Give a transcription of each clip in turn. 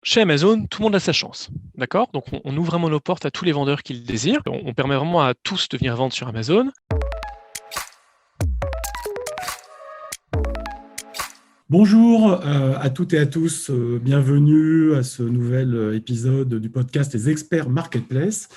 Chez Amazon, tout le monde a sa chance, d'accord? Donc on ouvre vraiment nos portes à tous les vendeurs qui le désirent. On permet vraiment à tous de venir vendre sur Amazon. Bonjour à toutes et à tous, bienvenue à ce nouvel épisode du podcast Les Experts Marketplace.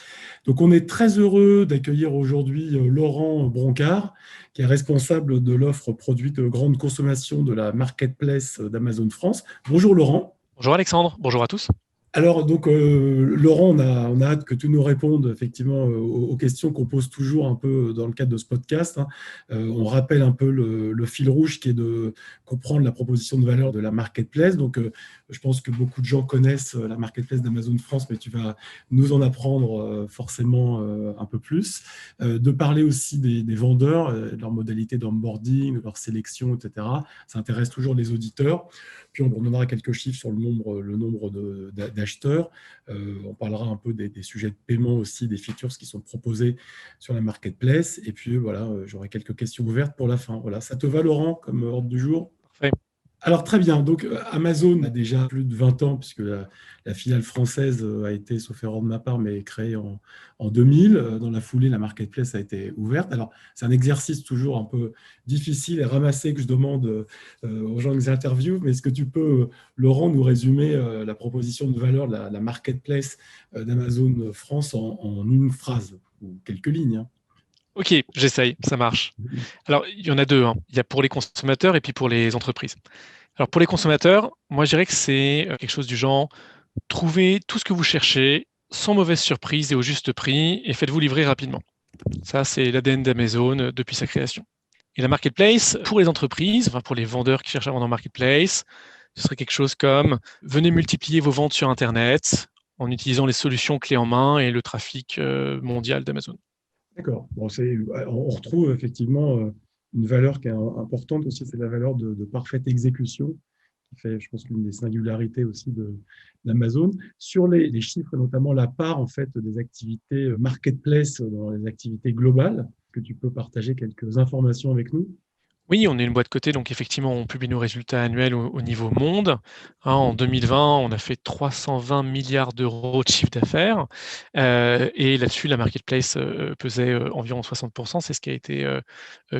Donc on est très heureux d'accueillir aujourd'hui Laurent Broncard, qui est responsable de l'offre produits de grande consommation de la Marketplace d'Amazon France. Bonjour Laurent. Bonjour Alexandre, bonjour à tous. Alors, donc, Laurent, on a hâte que tu nous répondes effectivement aux questions qu'on pose toujours un peu dans le cadre de ce podcast, hein. On rappelle un peu le fil rouge qui est de comprendre la proposition de valeur de la marketplace. Donc, je pense que beaucoup de gens connaissent la marketplace d'Amazon France, mais tu vas nous en apprendre forcément un peu plus. De parler aussi des vendeurs, de leur modalité d'onboarding, de leur sélection, etc. Ça intéresse toujours les auditeurs. Puis on donnera quelques chiffres sur le nombre d'acheteurs. On parlera un peu des sujets de paiement aussi, des features qui sont proposés sur la marketplace. Et puis voilà, j'aurai quelques questions ouvertes pour la fin. Voilà, ça te va Laurent comme ordre du jour? Parfait. Alors très bien, donc Amazon a déjà plus de 20 ans, puisque la filiale française a été, sauf erreur de ma part, mais créée en 2000. Dans la foulée, la marketplace a été ouverte. Alors c'est un exercice toujours un peu difficile et ramassé que je demande aux gens que j'interviewe, mais est-ce que tu peux, Laurent, nous résumer la proposition de valeur de la marketplace d'Amazon France en une phrase, ou quelques lignes, hein. Ok, j'essaye, ça marche. Alors, il y en a deux, hein. Il y a pour les consommateurs et puis pour les entreprises. Alors, pour les consommateurs, moi, je dirais que c'est quelque chose du genre, trouvez tout ce que vous cherchez sans mauvaise surprise et au juste prix et faites-vous livrer rapidement. Ça, c'est l'ADN d'Amazon depuis sa création. Et la marketplace, pour les entreprises, enfin pour les vendeurs qui cherchent à vendre en marketplace, ce serait quelque chose comme venez multiplier vos ventes sur Internet en utilisant les solutions clés en main et le trafic mondial d'Amazon. D'accord. Bon, on retrouve effectivement une valeur qui est importante aussi, c'est la valeur de parfaite exécution, qui fait, je pense, l'une des singularités aussi d'Amazon. Sur les chiffres, notamment la part en fait des activités marketplace dans les activités globales, que tu peux partager quelques informations avec nous? Oui, on est une boîte cotée, donc effectivement, on publie nos résultats annuels au niveau monde. Hein, en 2020, on a fait 320 milliards d'euros de chiffre d'affaires. Et là-dessus, la marketplace pesait environ 60%, c'est ce qui a été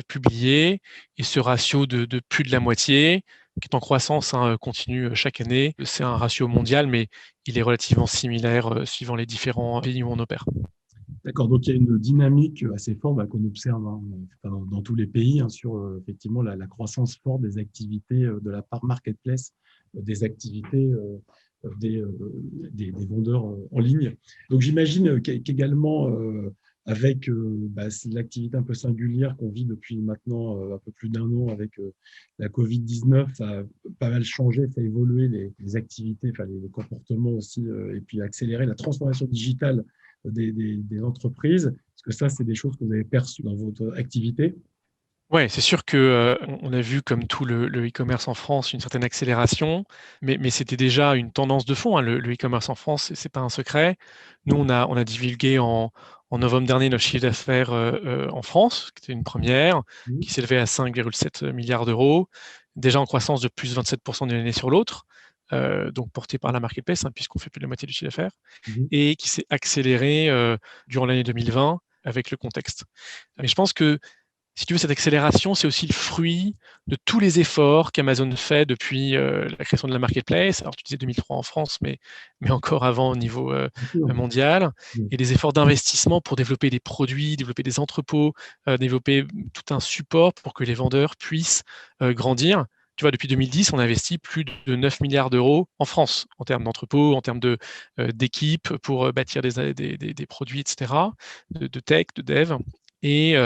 publié. Et ce ratio de plus de la moitié, qui est en croissance, hein, continue chaque année. C'est un ratio mondial, mais il est relativement similaire suivant les différents pays où on opère. D'accord, donc il y a une dynamique assez forte qu'on observe, hein, dans tous les pays, hein, sur effectivement la croissance forte des activités de la part marketplace, des activités des vendeurs en ligne. Donc j'imagine qu'également avec l'activité un peu singulière qu'on vit depuis maintenant un peu plus d'un an avec la Covid-19, ça a pas mal changé, ça a évolué les activités, enfin, les comportements aussi, et puis accéléré la transformation digitale des entreprises. Est-ce que ça, c'est des choses que vous avez perçues dans votre activité? Ouais, c'est sûr que, on a vu comme tout le e-commerce en France, une certaine accélération, mais c'était déjà une tendance de fond, hein. Le e-commerce en France, c'est pas un secret. Nous, on a divulgué en novembre dernier notre chiffre d'affaires, en France, qui était une première, Oui. qui s'élevait à 5,7 milliards d'euros, déjà en croissance de plus 27% d'une année sur l'autre, donc porté par la marketplace, hein, puisqu'on fait plus de la moitié du chiffre d'affaires Mhm. et qui s'est accéléré, durant l'année 2020 avec le contexte. Mais je pense que si tu veux, cette accélération, c'est aussi le fruit de tous les efforts qu'Amazon fait depuis la création de la marketplace. Alors, tu disais 2003 en France, mais encore avant au niveau Bien sûr. mondial. Oui. Et des efforts d'investissement pour développer des produits, développer des entrepôts, développer tout un support pour que les vendeurs puissent grandir. Tu vois, depuis 2010, on a investi plus de 9 milliards d'euros en France, en termes d'entrepôts, en termes d'équipes pour bâtir des produits, etc., de tech, de dev. Et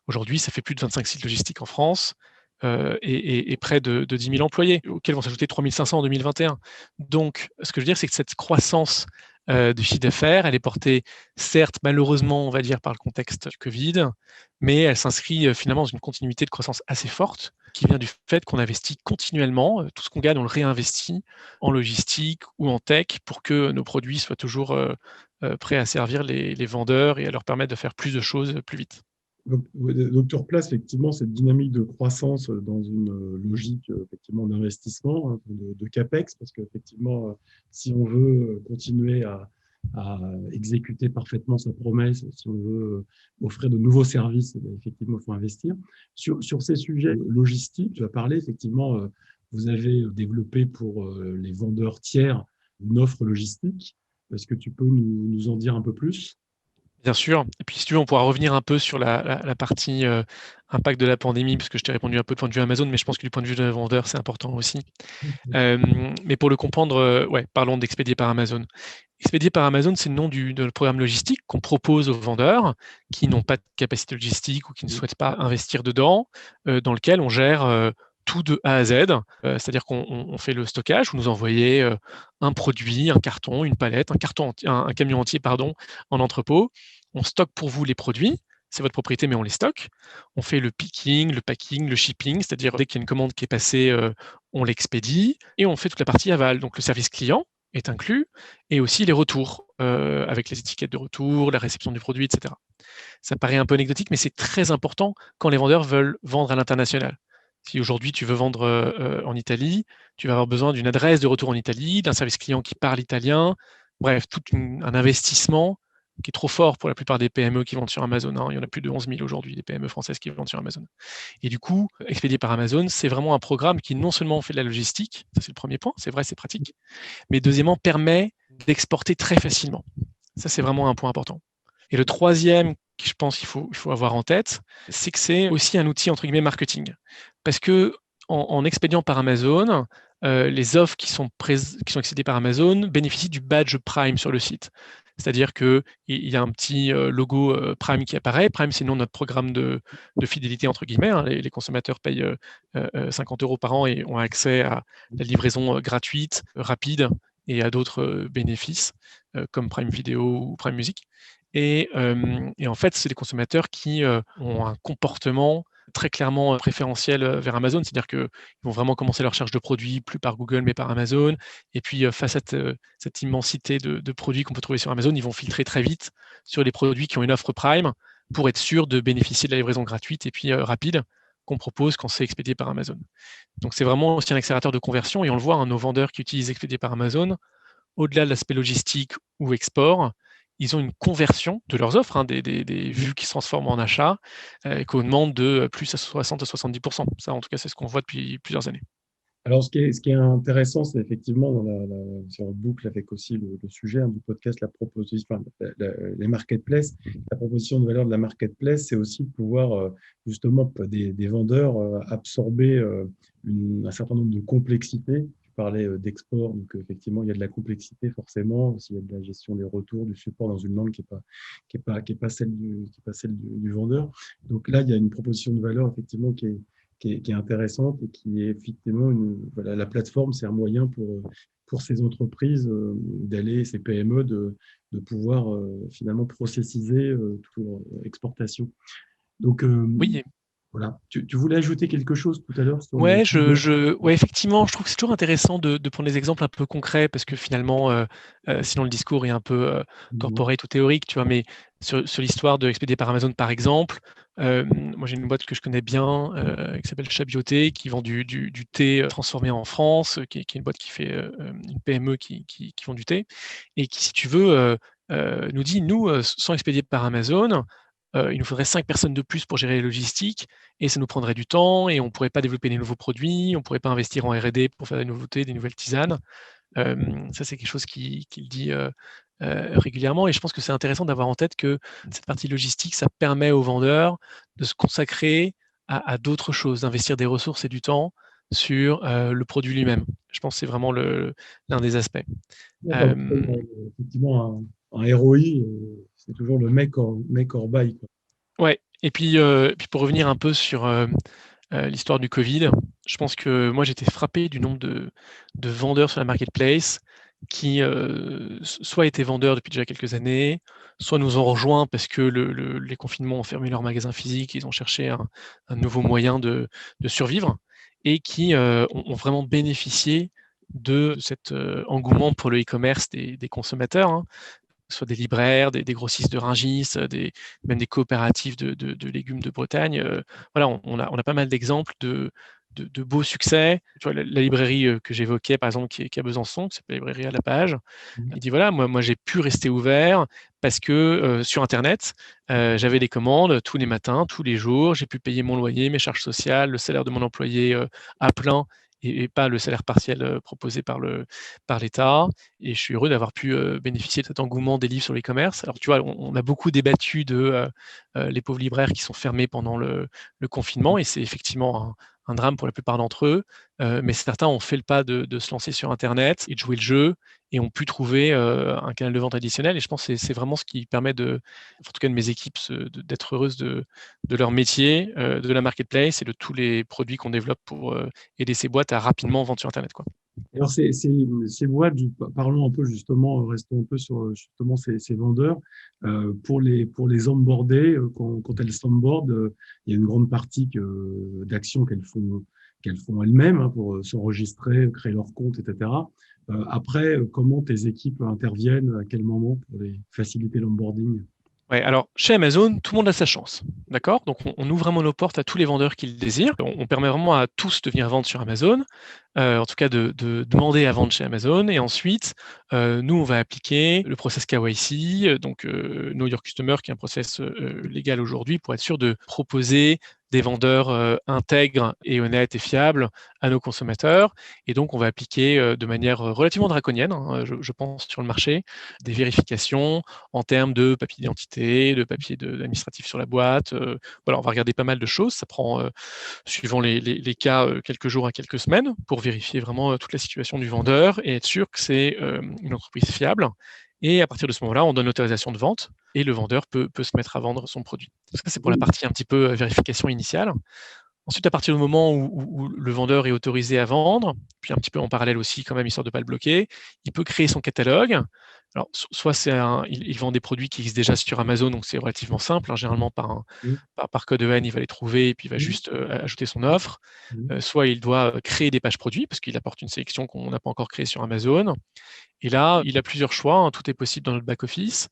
aujourd'hui, ça fait plus de 25 sites logistiques en France et près de 10 000 employés, auxquels vont s'ajouter 3 500 en 2021. Donc, ce que je veux dire, c'est que cette croissance du chiffre d'affaires, elle est portée, certes, malheureusement, on va dire, par le contexte du Covid, mais elle s'inscrit finalement dans une continuité de croissance assez forte qui vient du fait qu'on investit continuellement. Tout ce qu'on gagne, on le réinvestit en logistique ou en tech pour que nos produits soient toujours prêts à servir les vendeurs et à leur permettre de faire plus de choses plus vite. Donc, tu replaces effectivement cette dynamique de croissance dans une logique effectivement d'investissement, hein, de CAPEX, parce qu'effectivement, si on veut continuer à exécuter parfaitement sa promesse, si on veut offrir de nouveaux services, effectivement, il faut investir. Sur ces sujets logistiques, tu as parlé, effectivement, vous avez développé pour les vendeurs tiers une offre logistique. Est-ce que tu peux nous en dire un peu plus? Bien sûr. Et puis, si tu veux, on pourra revenir un peu sur la partie impact de la pandémie, parce que je t'ai répondu un peu du point de vue Amazon, mais je pense que du point de vue de vendeur, c'est important aussi. Mais pour le comprendre, ouais, parlons d'Expédié par Amazon. Expédié par Amazon, c'est le nom de notre programme logistique qu'on propose aux vendeurs qui n'ont pas de capacité logistique ou qui ne souhaitent pas investir dedans, dans lequel on gère tout de A à Z. C'est-à-dire qu'on fait le stockage, vous nous envoyez un produit, un carton, une palette, un camion entier, pardon, en entrepôt. On stocke pour vous les produits. C'est votre propriété, mais on les stocke. On fait le picking, le packing, le shipping, c'est-à-dire dès qu'il y a une commande qui est passée, on l'expédie et on fait toute la partie aval, donc le service client est inclus et aussi les retours avec les étiquettes de retour, la réception du produit, etc. Ça paraît un peu anecdotique, mais c'est très important quand les vendeurs veulent vendre à l'international. Si aujourd'hui tu veux vendre en Italie, tu vas avoir besoin d'une adresse de retour en Italie, d'un service client qui parle italien, bref, un investissement qui est trop fort pour la plupart des PME qui vendent sur Amazon, hein. Il y en a plus de 11 000 aujourd'hui, des PME françaises qui vendent sur Amazon. Et du coup, Expédié par Amazon, c'est vraiment un programme qui non seulement fait de la logistique, ça c'est le premier point, c'est vrai, c'est pratique, mais deuxièmement, permet d'exporter très facilement. Ça, c'est vraiment un point important. Et le troisième, que je pense qu'il faut avoir en tête, c'est que c'est aussi un outil, entre guillemets, marketing. Parce que en expédiant par Amazon, les offres qui sont expédiées par Amazon bénéficient du badge Prime sur le site. C'est-à-dire qu'il y a un petit logo Prime qui apparaît. Prime, c'est le nom de notre programme de fidélité, entre guillemets, hein. Les consommateurs payent 50 € par an et ont accès à la livraison gratuite, rapide et à d'autres bénéfices comme Prime Vidéo ou Prime Music. Et en fait, c'est des consommateurs qui ont un comportement très clairement préférentiel vers Amazon, c'est-à-dire qu'ils vont vraiment commencer leur recherche de produits, plus par Google, mais par Amazon. Et puis, face à cette immensité de produits qu'on peut trouver sur Amazon, ils vont filtrer très vite sur les produits qui ont une offre Prime pour être sûr de bénéficier de la livraison gratuite et puis rapide qu'on propose quand c'est expédié par Amazon. Donc, c'est vraiment aussi un accélérateur de conversion. Et on le voit, hein, nos vendeurs qui utilisent expédié par Amazon, au-delà de l'aspect logistique ou export, ils ont une conversion de leurs offres, hein, des vues qui se transforment en achats, qu'on demande de plus à 60 à 70%. Ça, en tout cas, c'est ce qu'on voit depuis plusieurs années. Alors, ce qui est intéressant, c'est effectivement, si on boucle avec aussi le sujet, hein, du podcast, la proposition, enfin, les marketplaces, la proposition de valeur de la marketplace, c'est aussi de pouvoir justement des vendeurs absorber un certain nombre de complexités. Tu parlais d'export, donc effectivement, il y a de la complexité forcément, s'il y a de la gestion des retours, du support dans une langue qui est pas celle du vendeur. Donc là, il y a une proposition de valeur effectivement qui est intéressante et qui est effectivement voilà, la plateforme, c'est un moyen pour ces entreprises d'aller, ces PME, de pouvoir finalement processiser toute leur exportation. Donc, Oui, voilà. Tu voulais ajouter quelque chose tout à l'heure sur le ouais, sujet? ouais, effectivement, je trouve que c'est toujours intéressant de prendre des exemples un peu concrets parce que finalement, sinon le discours est un peu corporate ou théorique, tu vois. Mais sur l'histoire de Expédié par Amazon, par exemple, moi j'ai une boîte que je connais bien qui s'appelle Chabioté, qui vend du thé transformé en France, qui est une boîte qui fait une PME qui vend du thé et qui, si tu veux, nous dit, nous, sans Expédié par Amazon, il nous faudrait 5 personnes de plus pour gérer les logistiques et ça nous prendrait du temps et on ne pourrait pas développer des nouveaux produits, on ne pourrait pas investir en R&D pour faire des nouveautés, des nouvelles tisanes. Ça, c'est quelque chose qu'il dit régulièrement et je pense que c'est intéressant d'avoir en tête que cette partie logistique, ça permet aux vendeurs de se consacrer à d'autres choses, d'investir des ressources et du temps sur le produit lui-même. Je pense que c'est vraiment l'un des aspects. Comme Euh, effectivement, un ROI, c'est toujours le make or buy, quoi. ouais, et puis pour revenir un peu sur l'histoire du Covid. Je pense que moi, j'étais frappé du nombre de vendeurs sur la marketplace qui soit étaient vendeurs depuis déjà quelques années, soit nous ont rejoints parce que les confinements ont fermé leurs magasins physiques, ils ont cherché un nouveau moyen de survivre et qui ont vraiment bénéficié de cet engouement pour le e-commerce des consommateurs, hein. que ce soit des libraires, des grossistes de Rungis, même des coopératives de légumes de Bretagne. Voilà, on a pas mal d'exemples de beaux succès. Tu vois, la librairie que j'évoquais, par exemple, qui est à Besançon, qui s'appelle la librairie à la page, il dit voilà, moi j'ai pu rester ouvert parce que sur Internet, j'avais des commandes tous les matins, tous les jours, j'ai pu payer mon loyer, mes charges sociales, le salaire de mon employé à plein et pas le salaire partiel proposé par l'État. Et je suis heureux d'avoir pu bénéficier de cet engouement des livres sur l'e-commerce. Alors tu vois, on a beaucoup débattu de les pauvres libraires qui sont fermés pendant le confinement, et c'est effectivement un drame pour la plupart d'entre eux, mais certains ont fait le pas de se lancer sur Internet et de jouer le jeu et ont pu trouver un canal de vente additionnel. Et je pense que c'est vraiment ce qui permet en tout cas de mes équipes, d'être heureuses de leur métier, de la marketplace et de tous les produits qu'on développe pour aider ces boîtes à rapidement vendre sur Internet, quoi. Alors, ces boîtes, parlons un peu justement, restons un peu sur justement ces vendeurs. Pour les onboarder, quand elles s'onboardent, il y a une grande partie d'actions qu'elles font elles-mêmes, hein, pour s'enregistrer, créer leur compte, etc. Après, comment tes équipes interviennent, à quel moment pour les faciliter l'onboarding? Ouais, alors chez Amazon, tout le monde a sa chance, d'accord? Donc on ouvre vraiment nos portes à tous les vendeurs qui le désirent. On permet vraiment à tous de venir vendre sur Amazon, en tout cas de demander à vendre chez Amazon. Et ensuite, nous, on va appliquer le process KYC, donc Know Your Customer, qui est un process légal aujourd'hui pour être sûr de proposer des vendeurs intègres et honnêtes et fiables à nos consommateurs. Et donc, on va appliquer de manière relativement draconienne, hein, je pense, sur le marché, des vérifications en termes de papier d'identité, de papier administratif sur la boîte. Voilà, on va regarder pas mal de choses. Ça prend, suivant les cas, quelques jours à quelques semaines pour vérifier vraiment toute la situation du vendeur et être sûr que c'est une entreprise fiable. Et à partir de ce moment-là, on donne l'autorisation de vente et le vendeur peut se mettre à vendre son produit. Ça, c'est pour la partie un petit peu vérification initiale. Ensuite, à partir du moment où le vendeur est autorisé à vendre, puis un petit peu en parallèle aussi, quand même, histoire de ne pas le bloquer, il peut créer son catalogue. Alors, soit il vend des produits qui existent déjà sur Amazon, donc c'est relativement simple, hein, généralement par code EN, il va les trouver et puis il va juste ajouter son offre. Soit il doit créer des pages produits, parce qu'il apporte une sélection qu'on n'a pas encore créée sur Amazon. Et là, il a plusieurs choix, hein, tout est possible dans notre back-office.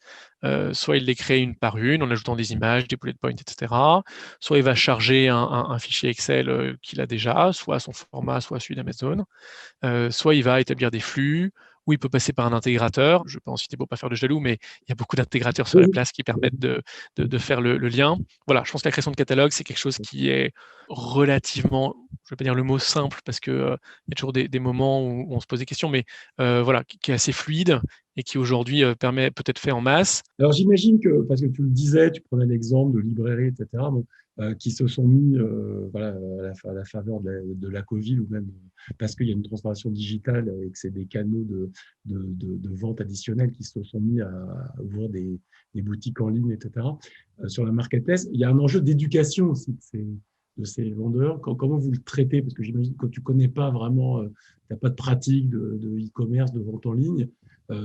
Soit il les crée une par une en ajoutant des images, des bullet points, etc. Soit il va charger un fichier Excel qu'il a déjà, soit à son format, soit à celui d'Amazon. Soit il va établir des flux, ou il peut passer par un intégrateur. Je ne vais pas en citer pour ne pas faire de jaloux, mais il y a beaucoup d'intégrateurs sur la place qui permettent de faire le lien. Voilà, je pense que la création de catalogue, c'est quelque chose qui est relativement, je ne vais pas dire le mot simple, parce qu'il y a toujours des moments où on se pose des questions, mais voilà, qui est assez fluide et qui aujourd'hui permet peut-être fait en masse. Alors j'imagine que, parce que tu le disais, tu prenais l'exemple de librairies, etc., bon, qui se sont mis voilà, à la faveur de la Covid, ou même parce qu'il y a une transformation digitale et que c'est des canaux de vente additionnels qui se sont mis à ouvrir des boutiques en ligne, etc. Sur la marketplace. Il y a un enjeu d'éducation aussi de ces vendeurs. Comment vous le traitez? Parce que j'imagine que tu ne connais pas vraiment, tu n'as pas de pratique de e-commerce, de vente en ligne.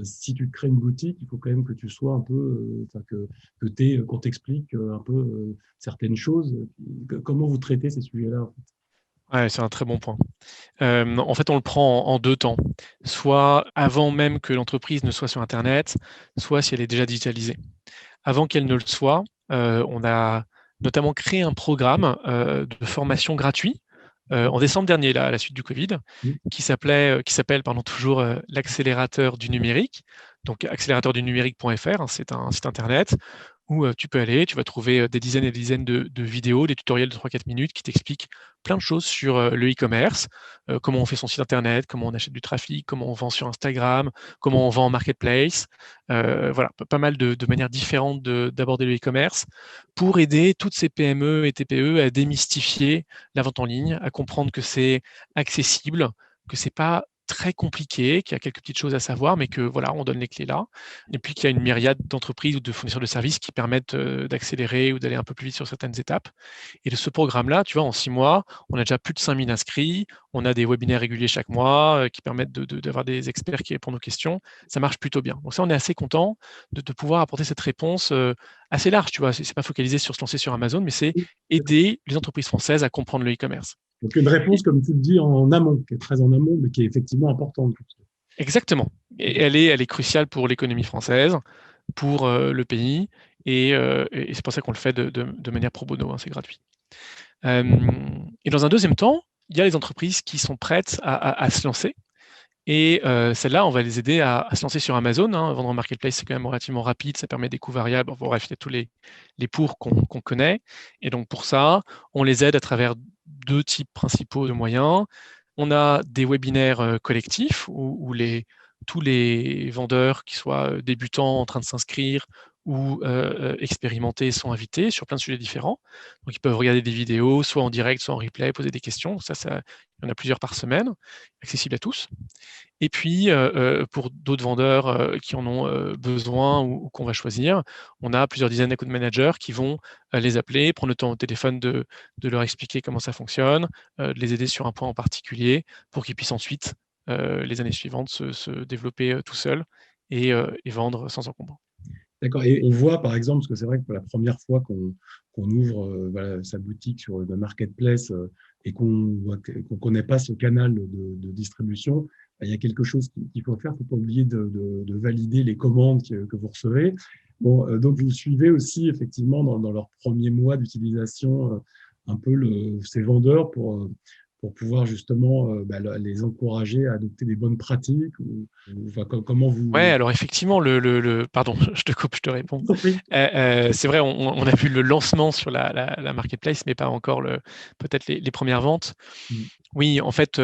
Si tu crées une boutique, il faut quand même que tu sois un peu, qu'on t'explique un peu certaines choses. Comment vous traitez ces sujets-là, en fait? Ouais, c'est un très bon point. En fait, on le prend en deux temps. Soit avant même que l'entreprise ne soit sur Internet, soit si elle est déjà digitalisée. Avant qu'elle ne le soit, on a notamment créé un programme de formation gratuit en décembre dernier, là, à la suite du Covid, qui s'appelle toujours l'accélérateur du numérique. Donc accélérateurdunumérique.fr, hein, c'est un site internet où tu peux aller, tu vas trouver des dizaines et des dizaines de vidéos, des tutoriels de 3-4 minutes qui t'expliquent plein de choses sur le e-commerce, comment on fait son site internet, comment on achète du trafic, comment on vend sur Instagram, comment on vend en marketplace. Voilà, pas mal de manières différentes d'aborder le e-commerce pour aider toutes ces PME et TPE à démystifier la vente en ligne, à comprendre que c'est accessible, que c'est pas très compliqué, qu'il y a quelques petites choses à savoir, mais que voilà, on donne les clés là. Et puis qu'il y a une myriade d'entreprises ou de fournisseurs de services qui permettent d'accélérer ou d'aller un peu plus vite sur certaines étapes. Et de ce programme-là, tu vois, en 6 mois, on a déjà plus de 5000 inscrits, on a des webinaires réguliers chaque mois qui permettent d'avoir des experts qui répondent aux questions. Ça marche plutôt bien. Donc ça, on est assez content de pouvoir apporter cette réponse assez large, tu vois. C'est pas focalisé sur se lancer sur Amazon, mais c'est aider les entreprises françaises à comprendre le e-commerce. Donc une réponse, comme tu le dis, en amont, qui est très en amont, mais qui est effectivement importante. Exactement. Et elle est cruciale pour l'économie française. pour le pays. Et c'est pour ça qu'on le fait de manière pro bono, hein, c'est gratuit. Et dans un deuxième temps, il y a les entreprises qui sont prêtes à se lancer. Et celles-là, on va les aider à se lancer sur Amazon, hein. Vendre en marketplace, c'est quand même relativement rapide, ça permet des coûts variables. Bon, bref, il y a tous les pour qu'on connaît. Et donc pour ça, on les aide à travers deux types principaux de moyens. On a des webinaires collectifs où tous les vendeurs, qui soient débutants en train de s'inscrire ou expérimentés, sont invités sur plein de sujets différents. Donc ils peuvent regarder des vidéos, soit en direct, soit en replay, poser des questions. Ça, il y en a plusieurs par semaine, accessibles à tous. Et puis, pour d'autres vendeurs qui en ont besoin ou qu'on va choisir, on a plusieurs dizaines d'account managers qui vont les appeler, prendre le temps au téléphone de leur expliquer comment ça fonctionne, de les aider sur un point en particulier pour qu'ils puissent ensuite, les années suivantes, se développer tout seuls et vendre sans encombre. D'accord. Et on voit, par exemple, parce que c'est vrai que pour la première fois qu'on ouvre voilà, sa boutique sur le marketplace et qu'on ne connaît pas ce canal de distribution, il y a quelque chose qu'il faut faire. Il ne faut pas oublier de valider les commandes que vous recevez. Bon, donc, vous suivez aussi, effectivement, dans leurs premiers mois d'utilisation, un peu ces vendeurs pour pouvoir justement les encourager à adopter des bonnes pratiques enfin, comment Ouais, vous... alors effectivement, pardon, je te coupe, je te réponds. Oui. C'est vrai, on a vu le lancement sur la marketplace, mais pas encore peut-être les premières ventes. Oui, en fait,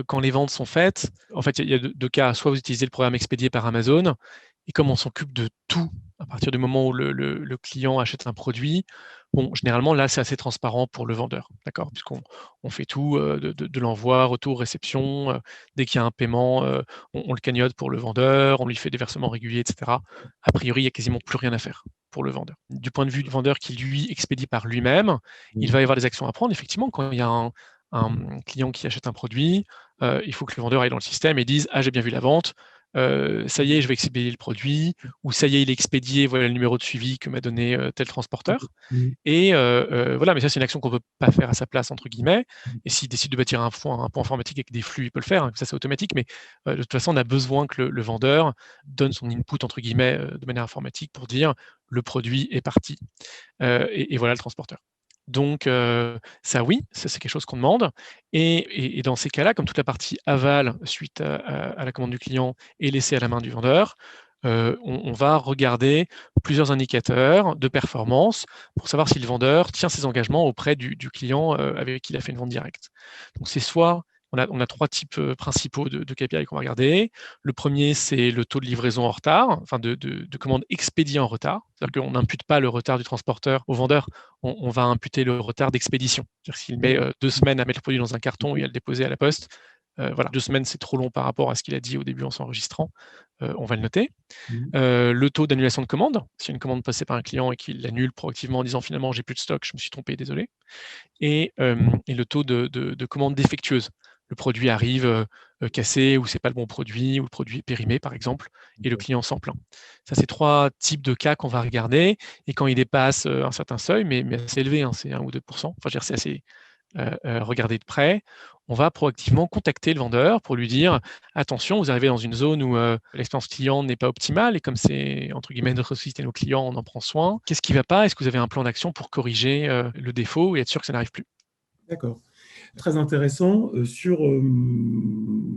quand les ventes sont faites, en fait, il y a deux cas. Soit vous utilisez le programme expédié par Amazon, et comme on s'occupe de tout à partir du moment où le client achète un produit, bon, généralement, là, c'est assez transparent pour le vendeur, d'accord? Puisqu'on fait tout, de l'envoi, retour, réception. Dès qu'il y a un paiement, on le cagnotte pour le vendeur, on lui fait des versements réguliers, etc. A priori, il n'y a quasiment plus rien à faire pour le vendeur. Du point de vue du vendeur qui, lui, expédie par lui-même, il va y avoir des actions à prendre. Effectivement, quand il y a un client qui achète un produit, il faut que le vendeur aille dans le système et dise: ah, j'ai bien vu la vente, ça y est, je vais expédier le produit, ou ça y est, il est expédié, voilà le numéro de suivi que m'a donné tel transporteur. Et voilà, mais ça, c'est une action qu'on ne peut pas faire à sa place, entre guillemets. Et s'il décide de bâtir un pont informatique avec des flux, il peut le faire, hein, ça c'est automatique, mais de toute façon, on a besoin que le vendeur donne son input, entre guillemets, de manière informatique pour dire le produit est parti. Et voilà le transporteur. Donc ça oui, ça c'est quelque chose qu'on demande. Et dans ces cas-là, comme toute la partie aval suite à la commande du client est laissée à la main du vendeur, on va regarder plusieurs indicateurs de performance pour savoir si le vendeur tient ses engagements auprès du client avec qui il a fait une vente directe. Donc c'est soit on a trois types principaux de KPI qu'on va regarder. Le premier, c'est le taux de livraison en retard, enfin de commandes expédiées en retard. C'est-à-dire qu'on n'impute pas le retard du transporteur au vendeur, on va imputer le retard d'expédition. C'est-à-dire s'il met 2 semaines à mettre le produit dans un carton et à le déposer à la poste, voilà, 2 semaines, c'est trop long par rapport à ce qu'il a dit au début en s'enregistrant, on va le noter. Le taux d'annulation de commande, si une commande passée par un client et qu'il l'annule proactivement en disant finalement j'ai plus de stock, je me suis trompé, désolé. Et le taux de commande défectueuse. Le produit arrive cassé, ou c'est pas le bon produit, ou le produit est périmé par exemple, et le client s'en plaint. Ça, c'est 3 types de cas qu'on va regarder, et quand il dépasse un certain seuil, mais assez élevé, hein, c'est 1 ou 2%, enfin je veux dire, c'est assez regardé de près, on va proactivement contacter le vendeur pour lui dire: attention, vous arrivez dans une zone où l'expérience client n'est pas optimale, et comme c'est entre guillemets notre société, nos clients, on en prend soin. Qu'est-ce qui ne va pas? Est-ce que vous avez un plan d'action pour corriger le défaut et être sûr que ça n'arrive plus? D'accord. Très intéressant sur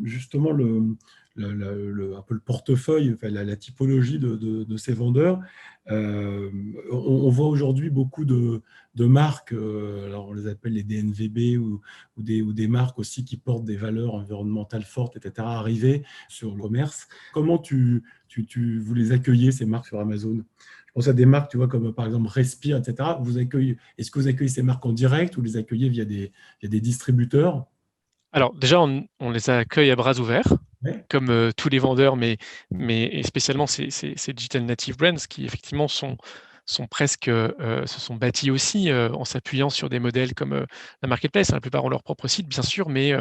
justement un peu le portefeuille, enfin, la typologie de ces vendeurs. On voit aujourd'hui beaucoup de marques, alors on les appelle les DNVB ou des marques aussi qui portent des valeurs environnementales fortes, etc., arriver sur le commerce. Comment vous les accueillez, ces marques sur Amazon? Je pense à des marques, tu vois, comme par exemple Respire, etc. Est-ce que vous accueillez ces marques en direct ou les accueillez via des distributeurs? Alors déjà, on les accueille à bras ouverts, Ouais. comme tous les vendeurs, mais et spécialement ces digital native brands qui effectivement sont presque, se sont bâtis aussi en s'appuyant sur des modèles comme la marketplace. La plupart ont leur propre site, bien sûr, mais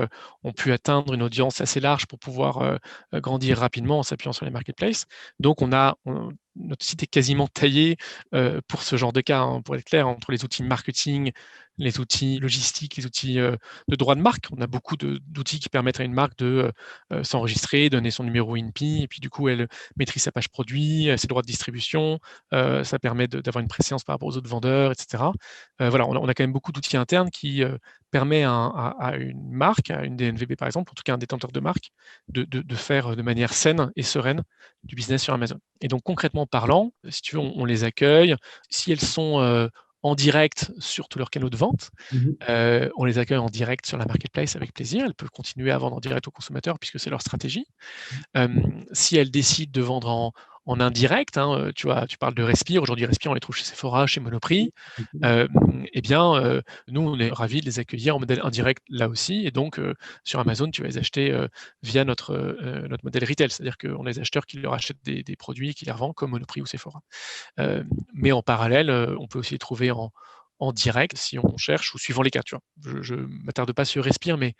ont pu atteindre une audience assez large pour pouvoir grandir rapidement en s'appuyant sur les marketplaces. Donc notre site est quasiment taillé pour ce genre de cas, hein, pour être clair, entre les outils marketing les outils logistiques, les outils de droit de marque. On a beaucoup d'outils qui permettent à une marque de s'enregistrer, donner son numéro INPI, et puis du coup, elle maîtrise sa page produit, ses droits de distribution. Ça permet d'avoir une préséance par rapport aux autres vendeurs, etc. Voilà, on a quand même beaucoup d'outils internes qui permet à une marque, à une DNVB par exemple, en tout cas un détenteur de marque, de faire de manière saine et sereine du business sur Amazon. Et donc concrètement parlant, si tu veux, on les accueille. Si elles sont en direct sur tous leurs canaux de vente, Mhm. on les accueille en direct sur la marketplace avec plaisir. Elles peuvent continuer à vendre en direct aux consommateurs puisque c'est leur stratégie. Si elles décident de vendre en indirect, hein, tu vois, tu parles de Respire. Aujourd'hui, Respire, on les trouve chez Sephora, chez Monoprix. Eh bien, nous, on est ravis de les accueillir en modèle indirect là aussi. Et donc, sur Amazon, tu vas les acheter via notre modèle retail. C'est-à-dire qu'on a des acheteurs qui leur achètent des produits et qui les revendent comme Monoprix ou Sephora. Mais en parallèle, on peut aussi les trouver en direct si on cherche ou suivant les cas. Tu vois. Je ne m'attarde pas sur Respire, mais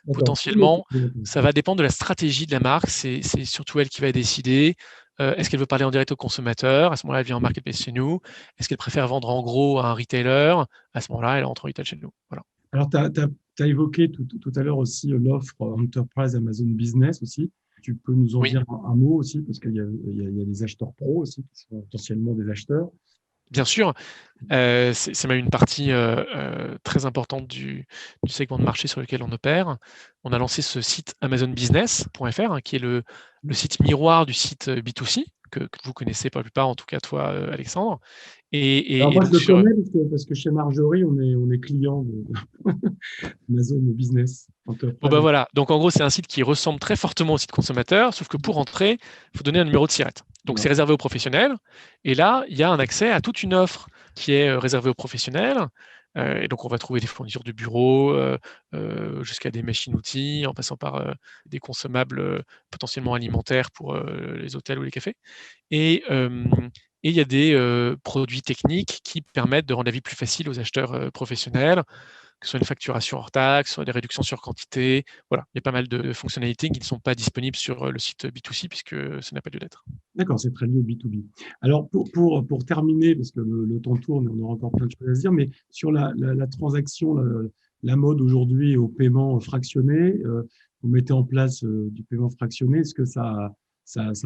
D'accord. potentiellement, ça va dépendre de la stratégie de la marque. C'est surtout elle qui va décider. Est-ce qu'elle veut parler en direct au consommateur? À ce moment-là, elle vient en marketplace chez nous. Est-ce qu'elle préfère vendre en gros à un retailer? À ce moment-là, elle entre en retail chez nous. Voilà. Alors, tu as évoqué tout à l'heure aussi l'offre Enterprise Amazon Business aussi. Tu peux nous en Oui, dire un mot aussi, parce qu'il y a des acheteurs pros aussi, qui sont potentiellement des acheteurs. bien sûr. C'est même une partie très importante du segment de marché sur lequel on opère. On a lancé ce site amazonbusiness.fr, hein, qui est le site miroir du site B2C, que vous connaissez pour la plupart, en tout cas toi, Alexandre. Alors, Et moi, je donc le sur, connais parce que chez Marjorie, on est client d'Amazon Business bon Enterprise. ben voilà, donc en gros c'est un site qui ressemble très fortement au site consommateur, sauf que pour entrer, il faut donner un numéro de SIRET. Donc c'est Voilà. réservé aux professionnels, et là il y a un accès à toute une offre qui est réservée aux professionnels. Et donc on va trouver des fournitures de bureau jusqu'à des machines-outils, en passant par des consommables potentiellement alimentaires pour les hôtels ou les cafés. Et, euh, et il y a des produits techniques qui permettent de rendre la vie plus facile aux acheteurs professionnels, que ce soit une facturation hors taxe, soit des réductions sur quantité. Voilà, il y a pas mal de fonctionnalités qui ne sont pas disponibles sur le site B2C puisque ça n'a pas lieu d'être. D'accord, c'est très lié au B2B. Alors, pour terminer, parce que le temps tourne et on aura encore plein de choses à se dire, mais sur la transaction, la mode aujourd'hui au paiement fractionné, vous mettez en place du paiement fractionné. Est-ce que ça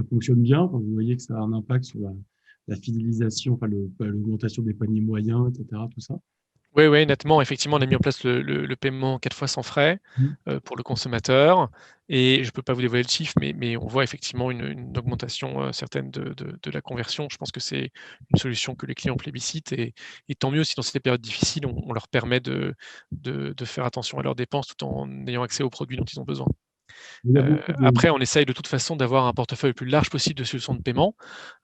fonctionne bien? Enfin, vous voyez que ça a un impact sur la fidélisation, enfin, l'augmentation des paniers moyens, etc., tout ça? Oui, oui, nettement, effectivement, on a mis en place le paiement 4 fois sans frais Mhm. pour le consommateur. Et je ne peux pas vous dévoiler le chiffre, mais on voit effectivement une augmentation certaine de la conversion. Je pense que c'est une solution que les clients plébiscitent. Et tant mieux si dans ces périodes difficiles, on leur permet de faire attention à leurs dépenses tout en ayant accès aux produits dont ils ont besoin. Il y a beaucoup de... Après, on essaye de toute façon d'avoir un portefeuille le plus large possible de solutions de paiement.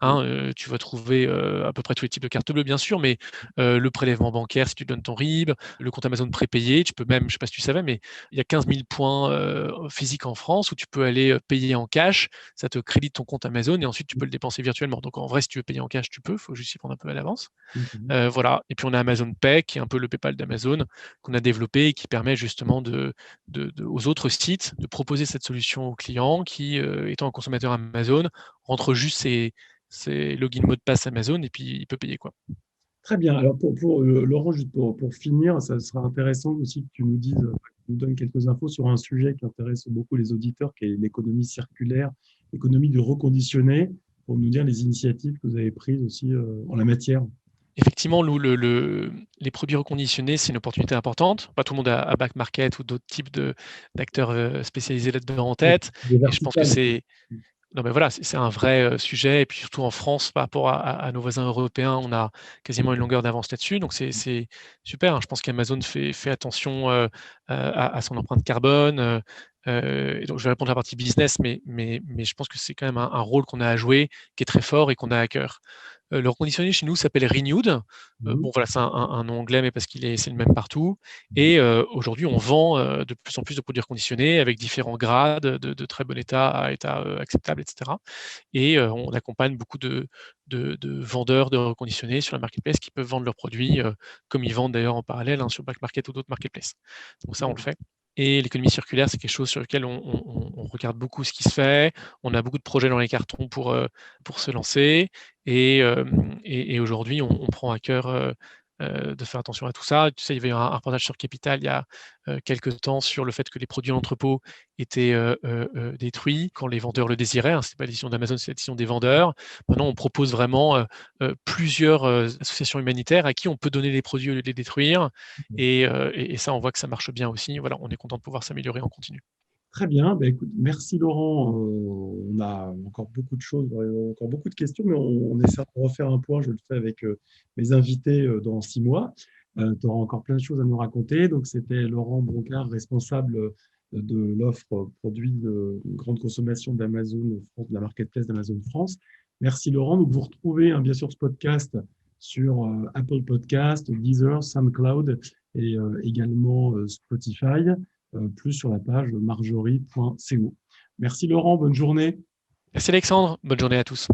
Hein, tu vas trouver à peu près tous les types de cartes bleues, bien sûr, mais le prélèvement bancaire, si tu donnes ton RIB, le compte Amazon prépayé, tu peux même, je ne sais pas si tu savais, mais il y a 15 000 points physiques en France où tu peux aller payer en cash, ça te crédite ton compte Amazon et ensuite tu peux le dépenser virtuellement. Donc en vrai, si tu veux payer en cash, tu peux, il faut juste y prendre un peu à l'avance. Voilà. Et puis on a Amazon Pay, qui est un peu le PayPal d'Amazon, qu'on a développé et qui permet justement aux autres sites de proposer cette solution aux clients qui, étant un consommateur Amazon, rentre juste ses login mot de passe Amazon et puis il peut payer quoi. Très bien. Alors, Laurent, juste pour finir, ça sera intéressant aussi que tu nous dises, que tu nous donnes quelques infos sur un sujet qui intéresse beaucoup les auditeurs, qui est l'économie circulaire, l'économie du reconditionné, pour nous dire les initiatives que vous avez prises aussi en la matière. Effectivement, Lou, les produits reconditionnés, c'est une opportunité importante. Pas tout le monde a Back Market ou d'autres types d'acteurs spécialisés là-dedans en tête. Des Et je pense que verticales. c'est Non, mais voilà, c'est un vrai sujet. Et puis surtout en France, par rapport à nos voisins européens, on a quasiment une longueur d'avance là-dessus. Donc c'est super, hein. Je pense qu'Amazon fait attention à son empreinte carbone. Et donc je vais répondre à la partie business, mais je pense que c'est quand même un rôle qu'on a à jouer, qui est très fort et qu'on a à cœur. Le reconditionné chez nous s'appelle Renewed. Mhm. Bon, voilà, c'est un nom anglais, mais parce c'est le même partout. Et aujourd'hui, on vend de plus en plus de produits reconditionnés avec différents grades, de très bon état à état acceptable, etc. Et on accompagne beaucoup de vendeurs de reconditionnés sur la marketplace qui peuvent vendre leurs produits comme ils vendent d'ailleurs en parallèle, hein, sur Back Market ou d'autres marketplaces. Donc ça, on le fait. Et l'économie circulaire, c'est quelque chose sur lequel on regarde beaucoup ce qui se fait. On a beaucoup de projets dans les cartons pour se lancer. Et aujourd'hui, on prend à cœur de faire attention à tout ça. Tu sais, il y avait un reportage sur Capital il y a quelque temps sur le fait que les produits en entrepôt étaient détruits quand les vendeurs le désiraient. Hein. Ce n'est pas la décision d'Amazon, c'est la décision des vendeurs. Maintenant, on propose vraiment plusieurs associations humanitaires à qui on peut donner les produits au lieu de les détruire. Et ça, on voit que ça marche bien aussi. Voilà, on est content de pouvoir s'améliorer en continu. Très bien. Ben, écoute, merci Laurent. On a encore beaucoup de choses, encore beaucoup de questions, mais on essaie de refaire un point. Je le fais avec mes invités dans 6 mois. Tu auras encore plein de choses à nous raconter. Donc, c'était Laurent Broncard, responsable de l'offre produit de grande consommation d'Amazon France, de la marketplace d'Amazon France. Merci Laurent. Donc, vous retrouvez bien sûr ce podcast sur Apple Podcast, Deezer, SoundCloud et également Spotify, plus sur la page marjorie.co. Merci Laurent, bonne journée. Merci Alexandre, bonne journée à tous.